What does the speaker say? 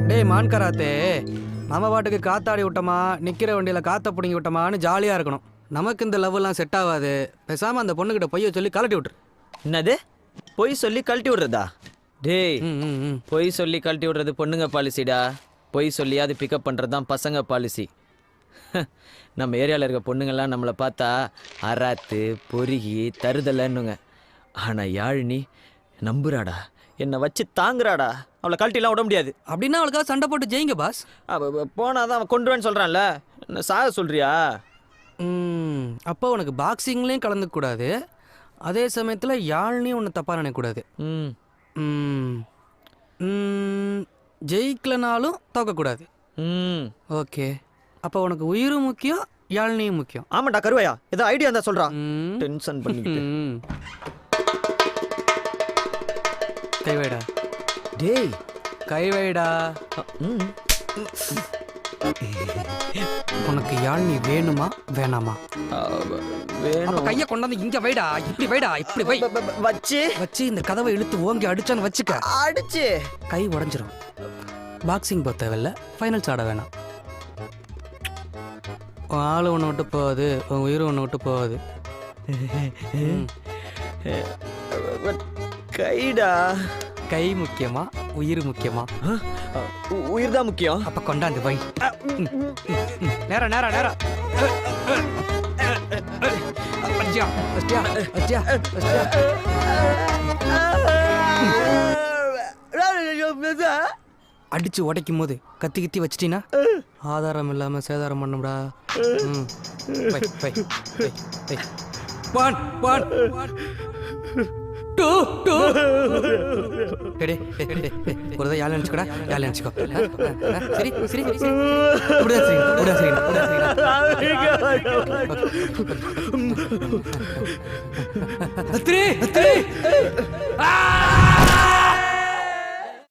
டேய் மான் கராத்தே, நம்ம பாட்டுக்கு காத்தாடி விட்டோமா, நிக்கிற வண்டியில காத்த பிடிங்கி விட்டோமான்னு ஜாலியா இருக்கணும். நமக்கு இந்த லவ் எல்லாம் செட் ஆகாது. பேசாம அந்த பொண்ணுகிட்ட பொய்ய சொல்லி கலட்டி விட்டுரு. என்னது பொய் சொல்லி கழட்டி விடுறதா? டேய், ம். பொய் சொல்லி கழட்டி விடுறது பொண்ணுங்க பாலிசிடா. பொய் சொல்லியாவது பிக்கப் பண்ணுறது தான் பசங்க பாலிசி. நம்ம ஏரியாவில் இருக்க பொண்ணுங்கள்லாம் நம்மளை பார்த்தா அராத்து பொறுகி தருதலைன்னுங்க. ஆனால் யாழினி நம்புறாடா, என்னை வச்சு தாங்குறாடா. அவளை கழட்டிலாம் விட முடியாது. அப்படின்னா அவளுக்காக சண்டை போட்டு ஜெயிங்க பாஸ். போனாதான் அவன் கொண்டுருவேன்னு சொல்கிறான்ல, என்ன சாக சொல்கிறியா? அப்போ உனக்கு பாக்ஸிங்லேயும் கலந்துக்க கூடாது, அதே சமயத்தில் யாழ்னையும் ஒன்று தப்பாக நினைக்கக்கூடாது. ஜெயிக்கலனாலும் தோக்கக்கூடாது. ஓகே, அப்போ உனக்கு உயிரும் முக்கியம், யாழ்னையும் முக்கியம். ஆமாண்டா கருவையா, ஏதோ ஐடியா இருந்தா சொல்கிறான். டென்ஷன் பண்ணிக்கிட்டு. கைவைடா. டேய் கைவைடா. உனக்கு யாழ்னி வேணுமா வேணாமா? வேணும். கையை கொண்டாந்து இங்க வைடா. இப்படி வைடா, இப்படி வை. வச்சு வச்சு இந்த கதவை இழுத்து ஓங்கி அடிச்சான்னு வச்சுக்க. அடிச்சு கை உடஞ்சிரும். பாக்ஸிங் போக தேவையில்ல, ஃபைனல்ஸ் ஆட வேணாம். உன் ஆளு ஒன்று விட்டு போகாது, உன் உயிர் ஒன்று விட்டு போகாது. கைடா. கை முக்கியமா உயிர் முக்கியமா? உயிர் தான் முக்கியம். அப்ப கொண்டாந்து வை. நேரா நேரா நேரா. அச்சியா அச்சியா அச்சியா அச்சியா. அடிச்சு உடைக்கும் போது கத்தி கத்தி வச்சிட்டீங்கன்னா ஆதாரம் இல்லாம சேதாரம் பண்ணும்டா. ஒரு யாழ் நினைச்சுக்கடா, யாழ் நினைச்சுக்கோ. சரி சரி சரி, அத்திரே அத்திரே